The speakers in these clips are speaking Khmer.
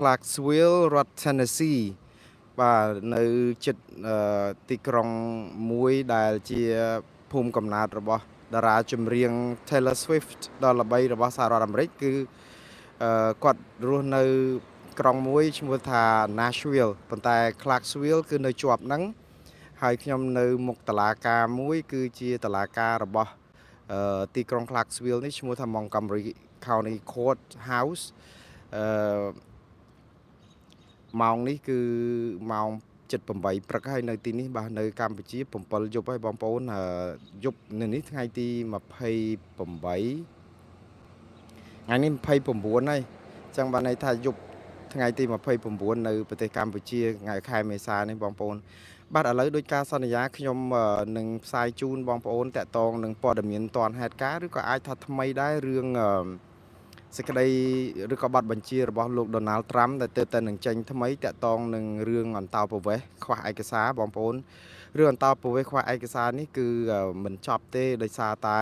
Clarksville រដ្ឋ Tennessee បាទនៅជិតទីក្រុងមួយដែលជាភូមិកំណើតរបស់តារាចម្រៀង Taylor Swift ដ៏ល្បីរបស់សហរដ្ឋអាមេរិកគឺគាត់រស់នៅក្រុងមួយឈ្មោះថា Nashville ប៉ុន្តែ Clarksville គឺនៅជាប់ហ្នឹងហើយខ្ញុំនៅមុខតុលាការមួយគឺជាតុលាការរបស់ទីក្រុង Clarksville នេះឈ្មោះថា Montgomery County Court House អឺ ម៉ោងនេះគឺម៉ោង7:08ព្រឹកហើយនៅទីនេះបាទនៅកម្ពុជា7យប់ហើយបងប្អូនយប់នៅនេះថ្ងៃទី28ថ្ងៃនេះ29ហើយអញ្ចឹងបានន័យថាយប់ថ្ងៃទី29នៅប្រទេសកម្ពុជាថ្ងៃខែមេសានេះបងប្អូនបាទឥឡូវដោយការសន្យាខ្ញុំនឹងផ្សាយជូនបងប្អូនតាក់ទងនឹងព័ត៌មានតាន់ហេតុការណ៍ឬក៏អាចថាថ្មីដែររឿងសេចក្តីឬក៏ប័ណ្ណបញ្ជារបស់លោក Donald Trump ដែលទើបតែនឹងចេញថ្មីតាក់ទងនឹងរឿងអន្តោប្រវេសន៍ខ្វះឯកសារបងប្អូនរឿងអន្តោប្រវេសន៍ខ្វះឯកសារនេះគឺមិនចប់ទេដោយសារតែ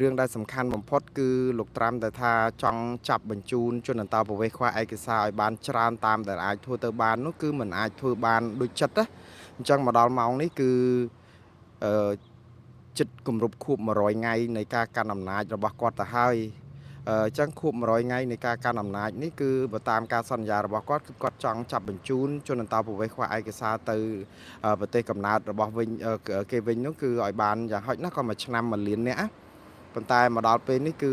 រឿងដែលសំខាន់បំផុតគឺលោក Trump ដែលថាចង់ចាប់បញ្ជូនជនអន្តោប្រវេសន៍ខ្វះឯកសារឲ្យបានច្រើនតាមដែលអាចធ្វើទៅបាននោះគឺមិនអាចធ្វើបានដូចចិត្តណាអញ្ចឹងមកដល់ម៉ោងនេះគឺអឺចិត្តគម្រប់ខួប100ថ្ងៃនៃការកាន់អំណាចរបស់គាត់ទៅហើយអញ្ចឹងខួប100ថ្ងៃនៃការកាន់អំណាចនេះគឺបើតាមការសន្យារបស់គាត់គឺគាត់ចង់ចាប់បញ្ជូនជនអន្តោប្រវេសន៍ខ្វះឯកសារទៅប្រទេសកំណើតរបស់វិញគេវិញនោះគឺឲ្យបានយ៉ាងហោចណាស់ក៏មួយឆ្នាំ1លាននាក់ប៉ុន្តែមកដល់ពេលនេះគឺ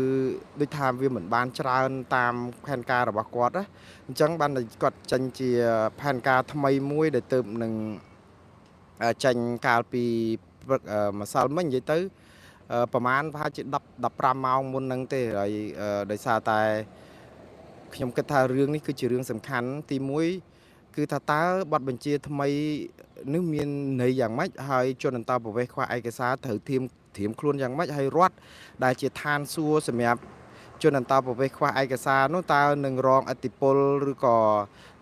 ដូចថាវាមិនបានច្រើនតាមផែនការរបស់គាត់ណាអញ្ចឹងបានគាត់ចេញជាផែនការថ្មីមួយដែលទើបនឹងចេញកាលពីម្សិលមិញនិយាយទៅប្រហែលប្រហែលជា10-15ម៉ោងមុនហ្នឹងទេហើយដោយសារតែខ្ញុំគិតថារឿងនេះគឺជារឿងសំខាន់ទី1គឺថាតើប័ណ្ណបញ្ជាថ្មីនេះមានន័យយ៉ាងម៉េចហើយជនអន្តោប្រវេសន៍ខ្វះឯកសារត្រូវត្រៀមខ្លួនយ៉ាងម៉េចហើយរដ្ឋដែលជាឋានសួគ៌សម្រាប់ជនអន្តោប្រវេសន៍ខ្វះឯកសារនោះតើនឹងរងឥទ្ធិពលឬក៏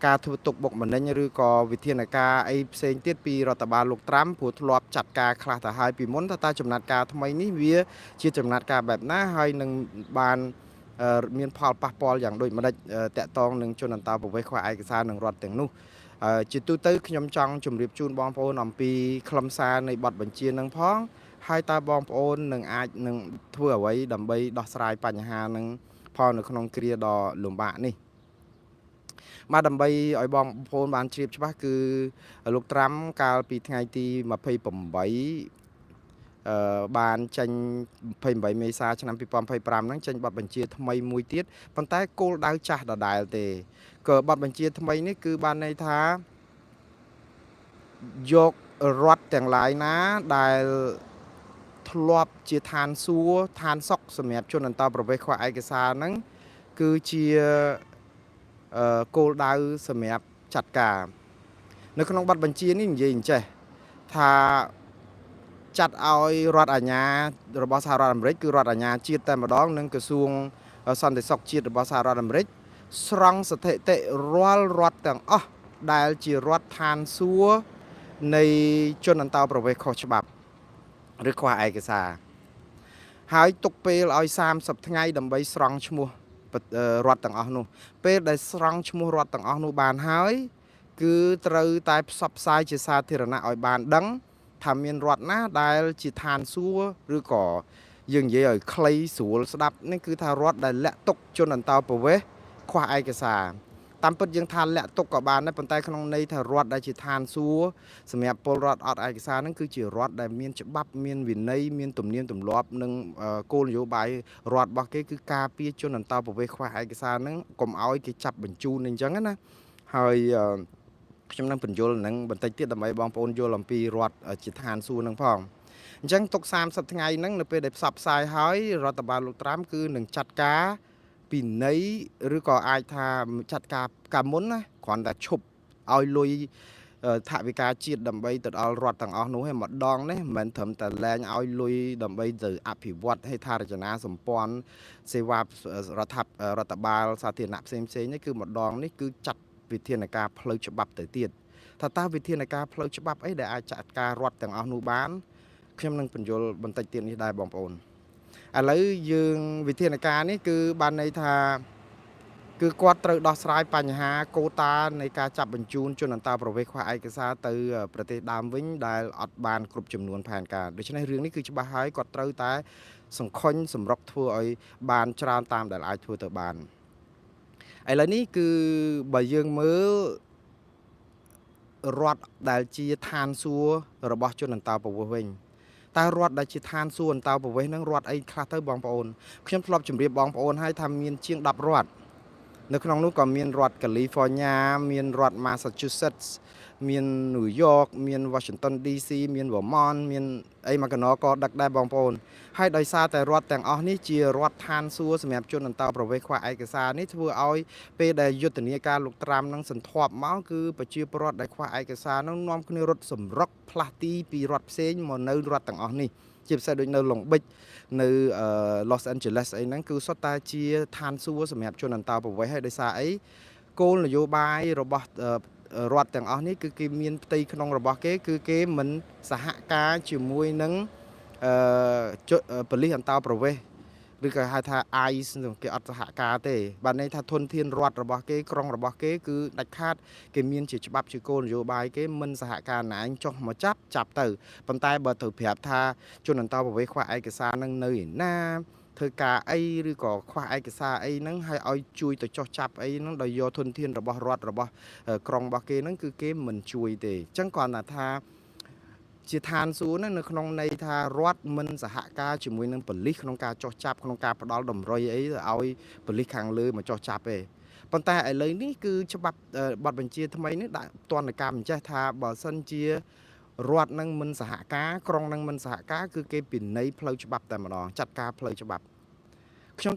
ការធ្វើទុកបុកម្នេញឬក៏វិធានការអីផ្សេងទៀតពីរដ្ឋបាលលោកត្រាំព្រោះធ្លាប់ចាត់ការខ្លះទៅហើយពីមុនតើចំណាត់ការថ្មីនេះវាជាចំណាត់ការបែបណាហើយនឹងបានមានផលប៉ះពាល់យ៉ាងដូចម្ដេចតាក់ទងនឹងជនអន្តោប្រវេសន៍ខ្វះឯកសារនឹងរដ្ឋទាំងនោះជាទូទៅខ្ញុំចង់ជម្រាបជូនបងប្អូនអំពីខ្លឹមសារនៃបទបញ្ជានឹងផងហើយតើបងប្អូននឹងអាចនឹងធ្វើអ្វីដើម្បីដោះស្រាយបញ្ហានឹងផងនៅក្នុងគ្រាដ៏លំបាកនេះបាទដើម្បីឲ្យបងប្អូនបានជ្រាបច្បាស់គឺលោកត្រាំកាលពីថ្ងៃទី28បានចេញ28មេសាឆ្នាំ2025ហ្នឹងចេញបទបញ្ជាថ្មីមួយទៀតប៉ុន្តែគោលដៅចាស់ដដែលទេក៏បទបញ្ជាថ្មីនេះគឺបានន័យថាយករដ្ឋទាំងឡាយណាដែលធ្លាប់ជាឋានសួគ៌ឋានសុខសម្រាប់ជនអន្តោប្រវេសន៍ខ្វះឯកសារហ្នឹងគឺជាគោលដៅសម្រាប់ចាត់ការនៅក្នុងបទបញ្ជានេះនិយាយអញ្ចេះថាចាត់ឲ្យរដ្ឋអាជ្ញារបស់សហរដ្ឋអាមេរិកគឺរដ្ឋអាជ្ញាជាតិតែម្ដងនិងក្រសួងសន្តិសុខជាតិរបស់សហរដ្ឋអាមេរិកស្រង់ស្ថិតិរាល់រដ្ឋទាំងអស់ដែលជារដ្ឋឋានសួគ៌នៃជនអន្តោប្រវេសន៍ខុសច្បាប់ឬខ្វះឯកសារហើយទុកពេលឲ្យ30ថ្ងៃដើម្បីស្រង់ឈ្មោះរដ្ឋទាំងអស់នោះពេលដែលស្រង់ឈ្មោះរដ្ឋទាំងអស់នោះបានហើយគឺត្រូវតែផ្សព្វផ្សាយជាសាធារណៈឲ្យបានដឹងថាមានរដ្ឋណាដែលជាឋានសួគ៌ឬក៏យើងនិយាយឲ្យខ្លីស្រួលស្ដាប់នេះគឺថារដ្ឋដែលលាក់ទុកជនអន្តោប្រវេសន៍ខ្វះឯកសារតាមពិតយើងថាលាក់ទុកក៏បានដែរប៉ុន្តែក្នុងន័យថារដ្ឋដែលជាឋានសួគ៌សម្រាប់ពលរដ្ឋអត់ឯកសារហ្នឹងគឺជារដ្ឋដែលមានច្បាប់មានវិន័យមានទំនៀមទម្លាប់និងគោលនយោបាយរដ្ឋរបស់គេគឺការពារជនអន្តោប្រវេសន៍ខ្វះឯកសារហ្នឹងកុំឲ្យគេចាប់បញ្ជូនអញ្ចឹងណាហើយខ្ញុំនឹងបញ្យល់នឹងបន្តិចទៀតដើម្បីបងប្អូនយល់អំពីរដ្ឋជាឋានសួគ៌នឹងផងអញ្ចឹងទុក30ថ្ងៃហ្នឹងនៅពេលដែលផ្សព្វផ្សាយហើយរដ្ឋបាលលោកត្រាំគឺនឹងចាត់ការពីនៃឬក៏អាចថាចាត់ការមុនណាគ្រាន់តែឈប់ឲ្យលុយថវិកាជាតិដើម្បីទៅដល់រដ្ឋទាំងអស់នោះឯម្ដងនេះមិនមែនត្រឹមតែលែងឲ្យលុយដើម្បីទៅអភិវឌ្ឍហេដ្ឋារចនាសម្ព័ន្ធសេវារដ្ឋបាលសាធារណៈផ្សេងៗនេះគឺម្ដងនេះគឺចាត់វិធានការផ្លូវច្បាប់ទៅទៀតថាតើវិធានការផ្លូវច្បាប់អីដែលអាចចាត់ការរដ្ឋទាំងអស់នោះបានខ្ញុំនឹងបញ្យល់បន្តិចទៀតនេះដែរបងប្អូនឥឡូវយើងវិធានការនេះគឺបានន័យថា គឺគាត់ត្រូវដោះស្រាយបញ្ហាកូតានៃការចាប់បញ្ជូនជនអន្តោប្រវេសន៍ខ្វះឯកសារទៅប្រទេសដើមវិញដែលអត់បានគ្រប់ចំនួនផែនការដូច្នេះរឿងនេះគឺច្បាស់ហើយគាត់ត្រូវតែសង្ខុញសម្រុកធ្វើឲ្យបានច្រើនតាមដែលអាចធ្វើទៅបានឥឡូវនេះគឺបើយើងមើលរដ្ឋដែលជាឋានសួគ៌របស់ជនអន្តោប្រវេសន៍វិញតើរដ្ឋដែលជាឋានសួគ៌អន្តោប្រវេសន៍នឹងរដ្ឋអីខ្លះទៅបងប្អូនខ្ញុំធ្លាប់ជម្រាបបងប្អូនហើយថាមានជាង10រដ្ឋនៅក្នុងនោះក៏មានរដ្ឋ California មានរដ្ឋ Massachusetts មាន New York មាន Washington DC មាន Vermont មានអីមកកណក៏ដឹកដែរបងប្អូនហើយដោយសារតែរដ្ឋទាំងអស់នេះជារដ្ឋឋានសួគ៌សម្រាប់ជនអន្តោប្រវេសន៍ខ្វះឯកសារនេះធ្វើឲ្យពេលដែលយុទ្ធនាការលោកត្រាំនឹងសន្ធាប់មកគឺប្រជាពលរដ្ឋដែលខ្វះឯកសារនឹងនាំគ្នារត់សម្រុកផ្លាស់ទីពីរដ្ឋផ្សេងមកនៅរដ្ឋទាំងអស់នេះជាពិសេសដូចនៅ Long Beach នៅ Los Angeles អីហ្នឹងគឺសុទ្ធតែជាឋានសួគ៌សម្រាប់ជនអន្តោប្រវេសន៍ហើយដោយសារអីគោលនយោបាយរបស់រដ្ឋទាំងអស់នេះគឺគេមានផ្ទៃក្នុងរបស់គេគឺគេមិនសហការជាមួយនឹងប៉ូលីសអន្តោប្រវេសន៍ឬក៏ហៅថា ICE គេអត់សហការទេបាទន័យថាធនធានរដ្ឋរបស់គេក្រុងរបស់គេគឺដាច់ខាតគេមានជាច្បាប់ជាគោលនយោបាយគេមិនសហការណាឯងចុះមកចាប់ទៅប៉ុន្តែបើត្រូវប្រាប់ថាជនអន្តោប្រវេសន៍ខ្វះឯកសារនឹងនៅឯណាធ្វើការអីឬក៏ខ្វះឯកសារអីហ្នឹងហើយឲ្យជួយទៅចុះចាប់អីហ្នឹងដោយយកធនធានរបស់រដ្ឋរបស់ក្រុងរបស់គេហ្នឹងគឺគេមិនជួយទេអញ្ចឹងគាត់ថាជាឋានសួគ៌នៅក្នុងន័យថារដ្ឋមិនសហការជាមួយនឹងប៉ូលីសក្នុងការចោះចាប់ក្នុងការផ្ដាល់តម្រុយអីឲ្យប៉ូលីសខាងលើមកចោះចាប់ទេប៉ុន្តែឥឡូវនេះគឺច្បាប់បទបញ្ជាថ្មីនេះដាក់ទណ្ឌកម្មអញ្ចេះថាបើសិនជារដ្ឋនឹងមិនសហការក្រុងនឹងមិនសហការគឺគេពិន័យផ្លូវច្បាប់តែម្ដងចាត់ការផ្លូវច្បាប់ខ្ញុំ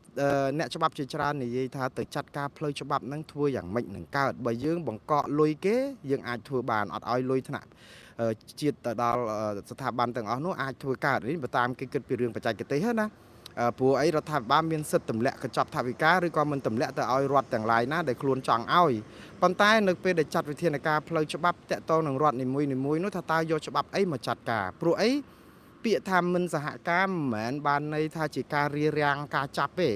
អ្នកច្បាប់ជាច្រើននិយាយថាទៅចាត់ការផ្លូវច្បាប់នឹងធ្វើយ៉ាងម៉េចនឹងកើតបើយើងបង្កក់លុយគេយើងអាចធ្វើបានអត់ឲ្យលុយថ្នាក់ជាតិទៅដល់ស្ថាប័នទាំងអស់នោះអាចធ្វើកើតនេះបើតាមគេគិតពីរឿងបច្ចេកទេសណាព្រោះអីរដ្ឋាភិបាលមានសិទ្ធិទម្លាក់កញ្ចប់ថវិកាឬក៏មិនទម្លាក់ទៅឲ្យរដ្ឋទាំងឡាយណាដែលខ្លួនចង់ឲ្យប៉ុន្តែនៅពេលដែលចាត់វិធានការផ្លូវច្បាប់តាក់ទងនឹងរដ្ឋនីមួយៗនោះថាតើយកច្បាប់អីមកចាត់ការព្រោះអីពាក្យថាមិនសហការមិនមែនបានន័យថាជាការរារាំងការចាប់ទេ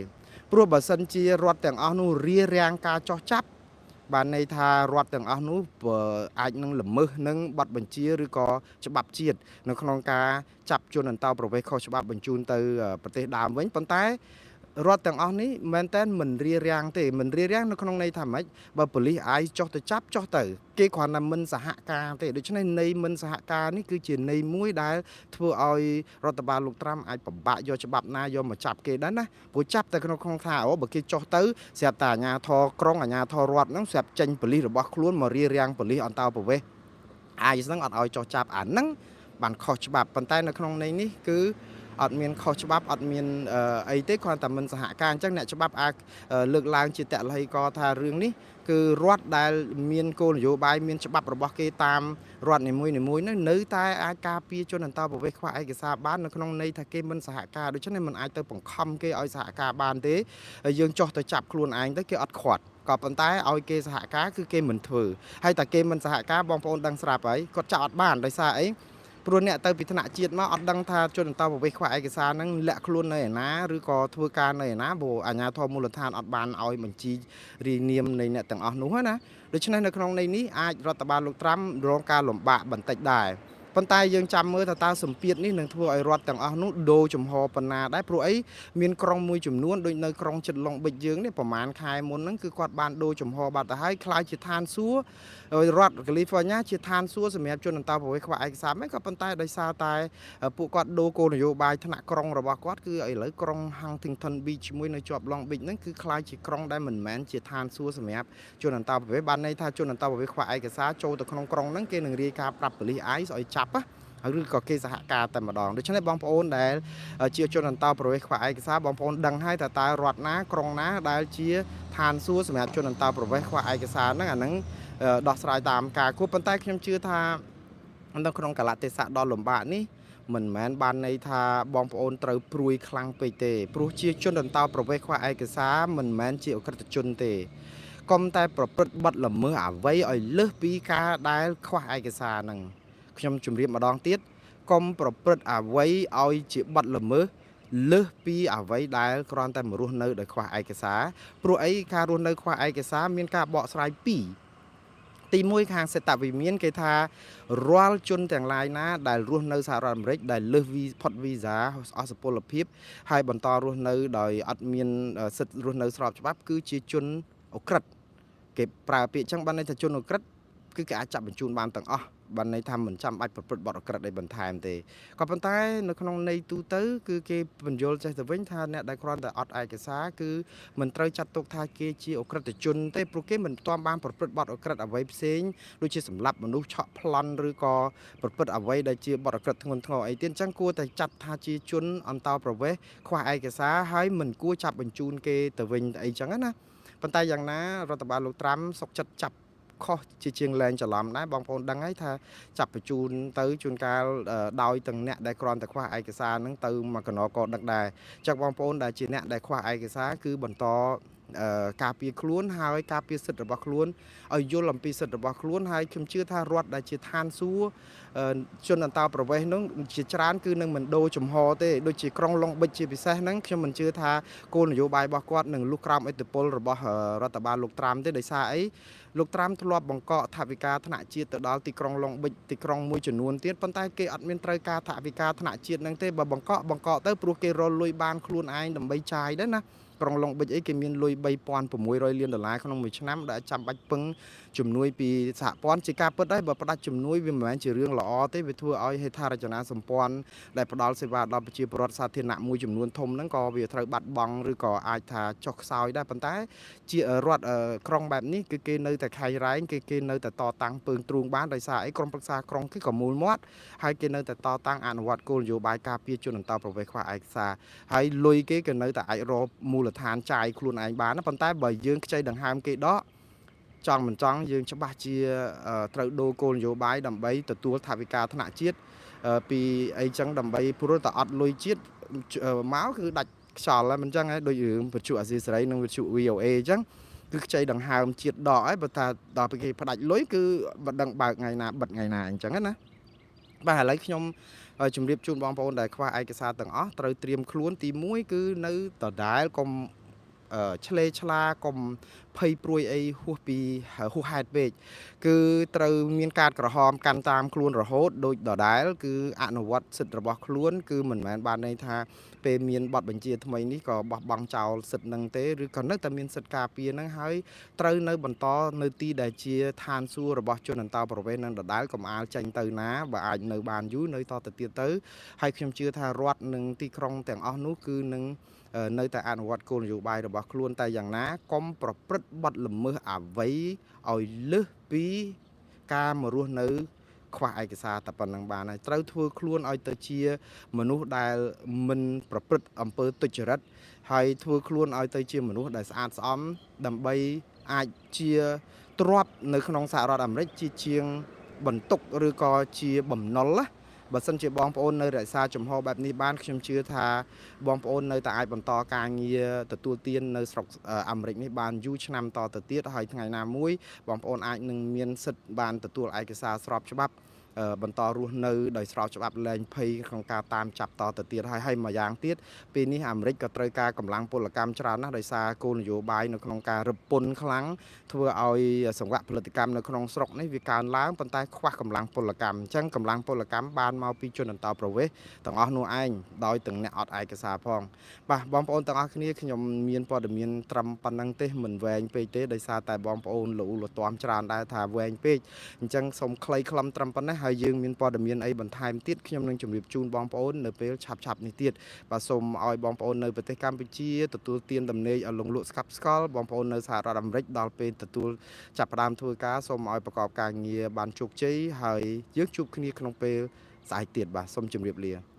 ព្រោះបើសិនជារដ្ឋទាំងអស់នោះរារាំងការចោះចាប់បានន័យថារដ្ឋទាំងអស់នោះអាចនឹងល្មើសនឹងបទបញ្ជាឬក៏ច្បាប់ជាតិនៅក្នុងការចាប់ជនអន្តោប្រវេសន៍ខុសច្បាប់បញ្ជូនទៅប្រទេសដើមវិញប៉ុន្តែរដ្ឋទាំងអស់នេះមែនតើមិនរារាំងទេមិនរារាំងនៅក្នុងន័យថាម៉េចបើប៉ូលីសអាយចុះទៅចាប់ចុះទៅគេគ្រាន់តែមិនសហការទេដូច្នេះន័យមិនសហការនេះគឺជាន័យមួយដែលធ្វើឲ្យរដ្ឋបាលលោកត្រាំអាចពិបាកយកច្បាប់ណាយកមកចាប់គេដែរណាព្រោះចាប់តែក្នុងថាអូបើគេចុះទៅស្រាប់តែអាជ្ញាធរក្រុងអាជ្ញាធររដ្ឋហ្នឹងស្រាប់ចេញប៉ូលីសរបស់ខ្លួនមករារាំងប៉ូលីសអន្តោប្រវេសន៍អាយហ្នឹងអត់ឲ្យចុះចាប់អាហ្នឹងបានខុសច្បាប់ប៉ុន្តែនៅក្នុងន័យនេះគឺអត់មានខុសច្បាប់អត់មានអីទេគ្រាន់តែមិនសហការអញ្ចឹងអ្នកច្បាប់អាចលើកឡើងជាតល័យកថារឿងនេះគឺរដ្ឋដែលមានគោលនយោបាយមានច្បាប់របស់គេតាមរដ្ឋនីមួយៗនៅតែអាចការពារជនអន្តោប្រវេសន៍ខ្វះឯកសារបាននៅក្នុងន័យថាគេមិនសហការដូច្នេះមិនអាចទៅបង្ខំគេឲ្យសហការបានទេយើងចោះទៅចាប់ខ្លួនឯងទៅគេអត់ខាត់ក៏ប៉ុន្តែឲ្យគេសហការគឺគេមិនធ្វើហើយតែគេមិនសហការបងប្អូនដឹងស្រាប់ហើយគាត់ចាប់អត់បានដោយសារអីព្រោះអ្នកទៅពីថ្នាក់ជាតិមកអត់ដឹងថាជនអន្តោប្រវេសន៍ខ្វះឯកសារហ្នឹងលាក់ខ្លួននៅឯណាឬក៏ធ្វើការនៅឯណាព្រោះអាជ្ញាធរមូលដ្ឋានអត់បានឲ្យបញ្ជីរាយនាមនៃអ្នកទាំងអស់នោះណាដូច្នេះនៅក្នុងន័យនេះអាចរដ្ឋបាលលោកត្រាំរងការលំបាកបន្តិចដែរប៉ុន្តែយើងចាំមើលថាតើសម្ពាធនេះនឹងធ្វើឲ្យរដ្ឋទាំងអស់នោះដូរចំហប៉ុណ្ណាដែរព្រោះអីមានក្រុងមួយចំនួនដូចនៅក្រុងចិត្តឡុងបិចយើងនេះប្រហែលខែមុនហ្នឹងគឺគាត់បានដូរចំហបាត់ទៅហើយខ្លាចជាឋានសួគ៌រដ្ឋ California ជាឋានសួគ៌សម្រាប់ជនអន្តោប្រវេសន៍ខ្វះឯកសារមិនក៏ប៉ុន្តែដោយសារតែពួកគាត់ដូរគោលនយោបាយថ្នាក់ក្រុងរបស់គាត់គឺឥឡូវក្រុង Huntington Beach ជាមួយនៅជាប់ Long Beach ហ្នឹងគឺខ្លាចជាក្រុងដែលមិនមែនជាឋានសួគ៌សម្រាប់ជនអន្តោប្រវេសន៍បានន័យថាជនអន្តោប្រវេសន៍ខ្វះឯកសារចូលទៅក្នុងក្រុងហ្នឹងគេនឹងរាយការណ៍ប្រាប់ប៉ូលីស ICE ឲ្យចាប់ឬក៏គេសហការតែម្ដងដូច្នេះបងប្អូនដែលជាជនអន្តោប្រវេសន៍ខ្វះឯកសារបងប្អូនដឹងហើយតើរដ្ឋណាក្រុងណាដែលជាឋានសួគ៌សម្រាប់ជនអន្តោប្រវេសន៍ខ្វះឯកសារហ្នឹងអាហ្នឹងដោះស្រាយតាមការគួរប៉ុន្តែខ្ញុំជឿថានៅក្នុងកលៈទេសៈដ៏លំបាកនេះមិនមែនបានន័យថាបងប្អូនត្រូវព្រួយខ្លាំងពេកទេព្រោះជាជនអន្តោប្រវេសន៍ខ្វះឯកសារមិនមែនជាអក្រិតជនទេកុំតែប្រព្រឹត្តបទល្មើសអ្វីឲ្យលើសពីការដែលខ្វះឯកសារហ្នឹងខ្ញុំជម្រាបម្ដងទៀតកុំប្រព្រឹត្តអ្វីឲ្យជាបទល្មើស លើសពីអ្វីដែលគ្រាន់តែមករស់នៅដោយខ្វះឯកសារព្រោះអីការរស់នៅខ្វះឯកសារមានការបកស្រាយពីរទី1ខាងសេតវិមានគេថារាល់ជនទាំងឡាយណាដែលរស់នៅសហរដ្ឋអាមេរិកដែលលើសផុតវីសាអស់សុពលភាពហើយបន្តរស់នៅដោយអត់មានសិទ្ធិរស់នៅស្របច្បាប់គឺជាជនអូក្រិដ្ឋគេប្រើពាក្យចឹងបានន័យថាជនអូក្រិដ្ឋគឺគេអាចចាប់បញ្ជូនបានទាំងអស់បានន័យថាមិនចាំបាច់ប្រព្រឹត្តបទអក្រិតអីបន្ថែមទេក៏ប៉ុន្តែនៅក្នុងន័យទូទៅគឺគេបញ្យល់ចេះទៅវិញថាអ្នកដែលគ្រាន់តែអត់ឯកសារគឺមិនត្រូវចាត់ទុកថាគេជាអក្រិតជនទេព្រោះគេមិនទាន់បានប្រព្រឹត្តបទអក្រិតអ្វីផ្សេងដូចជាសម្លាប់មនុស្សឆក់ប្លន់ឬក៏ប្រព្រឹត្តអ្វីដែលជាបទអក្រិតធ្ងន់ធ្ងរអីទៀតអញ្ចឹងគួរតែចាត់ថាជាជនអន្តោប្រវេសន៍ខ្វះឯកសារហើយមិនគួរចាប់បញ្ជូនគេទៅវិញអីចឹងណាប៉ុន្តែយ៉ាងណារដ្ឋបាលលោកត្រាំសុកចិត្តចាប់ខុសជាជាងលែងច្រឡំដែរបងប្អូនដឹងហើយថាចាប់បញ្ជូនទៅជួនកាលដោយទាំងអ្នកដែលគ្រាន់តែខ្វះឯកសារហ្នឹងទៅមកកណក៏ដឹកដែរចឹងបងប្អូនដែលជាអ្នកដែលខ្វះឯកសារគឺបន្តការពារខ្លួនហើយការពារសិទ្ធិរបស់ខ្លួនឲ្យយល់អំពីសិទ្ធិរបស់ខ្លួនហើយខ្ញុំជឿថារដ្ឋដែលជាឋានសួគ៌ជនអន្តោប្រវេសន៍នោះជាច្រើនគឺនឹងមិនដូរចំហទេដូចជាក្រុងឡុងបិចជាពិសេសហ្នឹងខ្ញុំមិនជឿថាគោលនយោបាយរបស់គាត់នឹងលុះក្រោមឥទ្ធិពលរបស់រដ្ឋបាលលោកត្រាំទេដោយសារអីលោកត្រាំធ្លាប់បង្កកថវិកាថ្នាក់ជាតិទៅដល់ទីក្រុងឡុងបិចទីក្រុងមួយចំនួនទៀតប៉ុន្តែគេអត់មានត្រូវការថវិកាថ្នាក់ជាតិហ្នឹងទេបើបង្កកទៅព្រោះគេរលលុយបានខ្លួនឯងដើម្បីចាយដែរណាក្រុងឡុងបិចអីគេមានលុយ$3600 លានក្នុងមួយឆ្នាំដែលចាំបាច់ពឹងជំនួយពីសហព័ន្ធជាការពិតដែរបើផ្ដាច់ជំនួយវាមិនមែនជារឿងល្អទេវាធ្វើឲ្យហេដ្ឋារចនាសម្ព័ន្ធដែលផ្ដល់សេវាដល់ប្រជាពលរដ្ឋសាធារណៈមួយចំនួនធំហ្នឹងក៏វាត្រូវបាត់បង់ឬក៏អាចថាចុះខ្សោយដែរប៉ុន្តែជារដ្ឋក្រុងបែបនេះគឺគេនៅតែខៃរ៉ែងគេនៅតែតតាំងពើងទ្រូងបានដោយសារអីក្រុមប្រឹក្សាក្រុងគឺក៏មូលមាត់ហើយគេនៅតែតតាំងអនុវត្តគោលនយោបាយការពារជនអន្តោប្រវេសន៍ខ្វះឯកសារហើយលុយគេក៏នៅតែអាចរកមូលដ្ឋានចាយខ្លួនឯងបានប៉ុន្តែបើយើងខ្ចីដង្ហើមគេដកចង់មិនចង់យើងច្បាស់ជាត្រូវដូរគោលនយោបាយដើម្បីទទួលថវិកាថ្នាក់ជាតិពីអីចឹងដើម្បីព្រោះតែអត់លុយជាតិមកគឺដាច់ខ្យល់ហើយមិនចឹងហើយដូចរឿងវិទ្យុអាស៊ីសេរីនិងវិទ្យុ VOA អញ្ចឹងគឺខ្ចីដង្ហើមជាតិដកហើយបើថាដល់ពេលគេផ្ដាច់លុយគឺមិនដឹងបើកថ្ងៃណាបិទថ្ងៃណាអញ្ចឹងណាបាទឥឡូវខ្ញុំជម្រាបជូនបងប្អូនដែលខ្វះឯកសារទាំងអស់ត្រូវត្រៀមខ្លួនទី1គឺនៅដដែលកុំឆ្លេឆ្លាកុំភ័យព្រួយអីហួសហេតុពេកគឺត្រូវមានការក្រហមកាន់តាមខ្លួនរហូតដូចដដែលគឺអនុវត្តសិទ្ធិរបស់ខ្លួនគឺមិនមែនបានន័យថាពេលមានបទបញ្ជាថ្មីនេះក៏បោះបង់ចោលសិទ្ធិនឹងទេឬក៏នៅតែមានសិទ្ធិការពារនឹងហើយត្រូវនៅបន្តនៅទីដែលជាឋានសួគ៌របស់ជនអន្តោប្រវេសន៍នឹងដដែលកុំអាលចេញទៅណាបើអាចនៅបានយូរនៅតទៅទៀតទៅហើយខ្ញុំជឿថារដ្ឋនិងទីក្រុងទាំងអស់នោះគឺនឹងនៅតែអនុវត្តគោលនយោបាយរបស់ខ្លួនតែយ៉ាងណាកុំប្រព្រឹត្តបទល្មើសអ្វីឲ្យលើសពីការមករស់នៅខ្វះឯកសារតែប៉ុណ្្នឹងបានហើយត្រូវធ្វើខ្លួនឲ្យទៅជាមនុស្សដែលមិនប្រព្រឹត្តអំពើទុច្ចរិតហើយធ្វើខ្លួនឲ្យទៅជាមនុស្សដែលស្អាតស្អំដើម្បីអាចជាទ្រព្យនៅក្នុងសហរដ្ឋអាមេរិកជាងបន្ទុកឬក៏ជាបំណុលណាបើសិនជាបងប្អូននៅរក្សាចំហបែបនេះបានខ្ញុំជឿថាបងប្អូននៅតែអាចបន្តការងារទទួលទាននៅស្រុកអាមេរិកនេះបានយូរឆ្នាំតទៅទៀតហើយថ្ងៃណាមួយបងប្អូនអាចនឹងមានសិទ្ធិបានទទួលឯកសារស្របច្បាប់បន្តរស់នៅដោយស្របច្បាប់លែងភ័យក្នុងការតាមចាប់តទៅទៀតហើយមួយយ៉ាងទៀតពេលនេះអាមេរិកក៏ត្រូវការកម្លាំងពលកម្មច្រើនណាស់ដោយសារគោលនយោបាយនៅក្នុងការរឹបពន្ធខ្លាំងធ្វើឲ្យសង្វាក់ផលិតកម្មនៅក្នុងស្រុកនេះវាកើនឡើងប៉ុន្តែខ្វះកម្លាំងពលកម្មអញ្ចឹងកម្លាំងពលកម្មបានមកពីជនអន្តោប្រវេសន៍ទាំងអស់នោះឯងដោយទាំងអ្នកអត់ឯកសារផងបាទបងប្អូនទាំងអស់គ្នាខ្ញុំមានព័ត៌មានត្រឹមប៉ុណ្្នឹងទេមិនវែងពេកទេដោយសារតែបងប្អូនលោកលទាំច្រើនដែរថាវែងពេកអញ្ចឹងសូមខ្លីខ្លឹមត្រឹមប៉ុណ្ណេះហើយយើងមានព័ត៌មានអីបន្ថែមទៀតខ្ញុំនឹងជម្រាបជូនបងប្អូននៅពេលឆាប់ៗនេះទៀតបាទសូមឲ្យបងប្អូននៅប្រទេសកម្ពុជាទទួលទានដំណេកឲ្យលងលក់ស្កប់ស្កល់បងប្អូននៅសហរដ្ឋអាមេរិកដល់ពេលទទួលចាប់ផ្ដើមធ្វើការសូមឲ្យប្រកបការងារបានជោគជ័យហើយយើងជួបគ្នាក្នុងពេលស្អែកទៀតបាទសូមជម្រាបលា